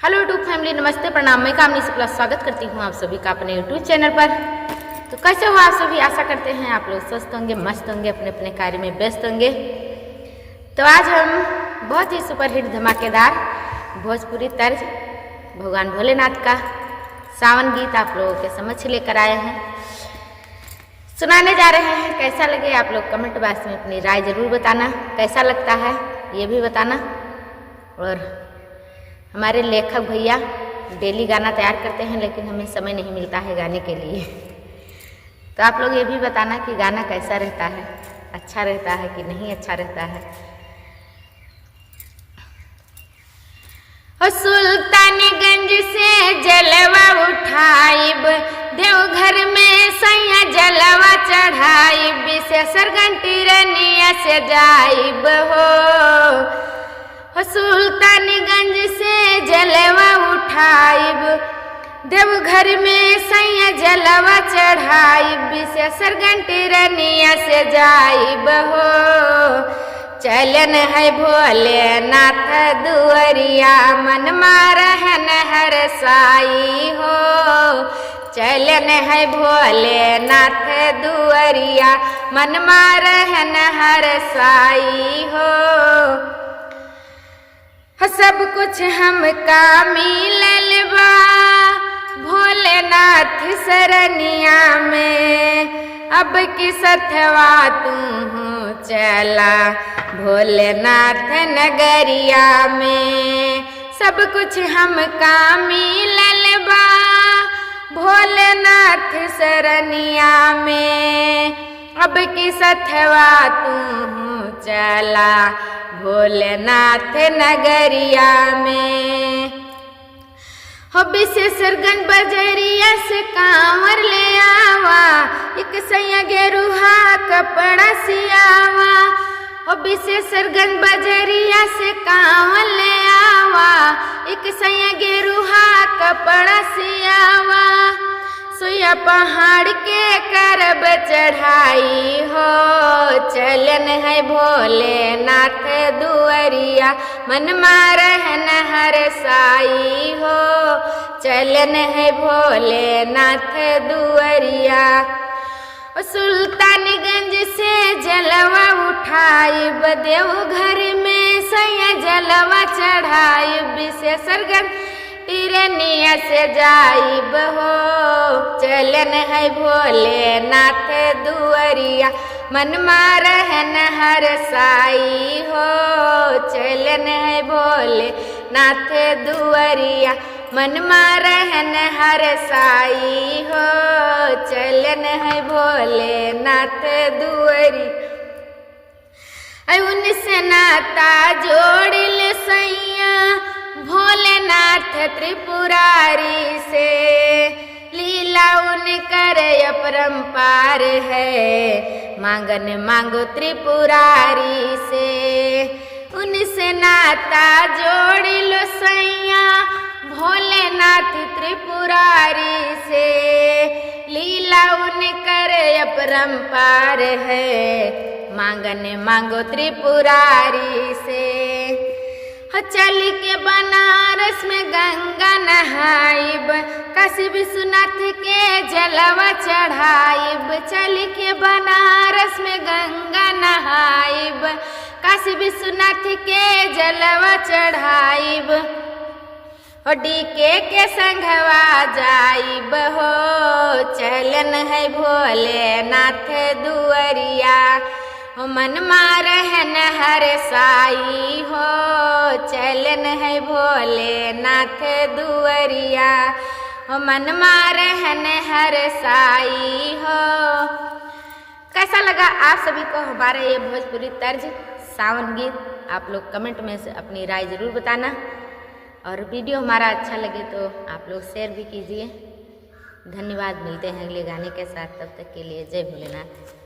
Hello YouTube family, नमस्ते, प्रणाम। मैं कामनी शुक्ला स्वागत करती हूँ आप सभी का अपने यूट्यूब चैनल पर। तो कैसे हो आप सभी? आशा करते हैं आप लोग स्वस्थ होंगे, मस्त होंगे, अपने अपने कार्य में व्यस्त होंगे। तो आज हम बहुत ही सुपरहिट धमाकेदार भोजपुरी तर्ज भगवान भोलेनाथ का सावन गीत आप लोगों के समक्ष लेकर आए हैं, सुनाने जा रहे हैं। कैसा लगे आप लोग कमेंट बॉक्स में अपनी राय जरूर बताना, कैसा लगता है ये भी बताना। और हमारे लेखक भैया डेली गाना तैयार करते हैं, लेकिन हमें समय नहीं मिलता है गाने के लिए। तो आप लोग ये भी बताना कि गाना कैसा रहता है, अच्छा रहता है कि नहीं अच्छा रहता है। सुल्तानगंज से जलवा उठाइब, देवघर में सैया जलवा चढ़ाइब, विशेषरगंज टिरनिया से जाइब हो। सुल्तानगंज से जलवा उठाइब, देवघर में सैया जलवा चढ़ाइब, विशेषरगंज टिरनिया से जाइब हो। चलन है भोलेनाथ दुअरिया, मन रहन हर साई हो। चलन है भोलेनाथ दुअरिया, मन रहन हर साई हो। सब कुछ हमका मिलल बा भोलेनाथ सरनिया में, अब की सथवा तू चला भोलेनाथ नगरिया में। सब कुछ हमका मिलल बा भोलेनाथ सरनिया में, अब की सथवा तू चला भोलेनाथ नगरिया में हो। विशेषरगंज बजरिया से कांवर ले आवा, एक सैया गेरुहा कपड़ा सियावा। हो विशेषरगंज बजरिया से कांवर ले आवा, एक सैया गेरुहा कपड़ा सियावा। सुया पहाड़ के करब चढ़ाई हो, चलन है भोलेनाथ दुअरिया, मन रहन हर साई हो। चलन है भोलेनाथ दुअरिया। सुल्तानगंज से जलवा उठाइब, देवघर में सैया जलवा चढ़ाइब, विशेषरगंज टिरनिया से जाइब हो। चलन है भोलेनाथ दुअरिया, मन रहन हर साई हो। चलन है भोलेनाथ दुअरिया, मन रहन हर साई हो। चलन है भोलेनाथ दुअरिया। उनसे नाता जोड़िल सैया भोलेनाथ त्रिपुरारी से, लीला उनकर अपरंपार है, मांगन मांगो त्रिपुरारी से। उनसे नाता जोड़ लो सैया भोलेनाथ त्रिपुरारी से, लीला उनकर अपरंपार है, मांगन मांगो त्रिपुरारी से। चल के बनारस में गंगा नहाइब, काशी विश्वनाथ के जलवा चढ़ाइब। चल के बनारस में गंगा नहाइब, काशी विश्वनाथ के जलवा चढ़ाइब। डीके के संघवा जाइब हो, चलन है भोलेनाथ दुअरिया, मन रहन हर साई हो। चलन है भोलेनाथ दुअरिया, मन रहन हर साई हो। कैसा लगा आप सभी को हमारा ये भोजपुरी तर्ज सावन गीत? आप लोग कमेंट में से अपनी राय जरूर बताना। और वीडियो हमारा अच्छा लगे तो आप लोग शेयर भी कीजिए। धन्यवाद। मिलते हैं अगले गाने के साथ, तब तक के लिए जय भोलेनाथ।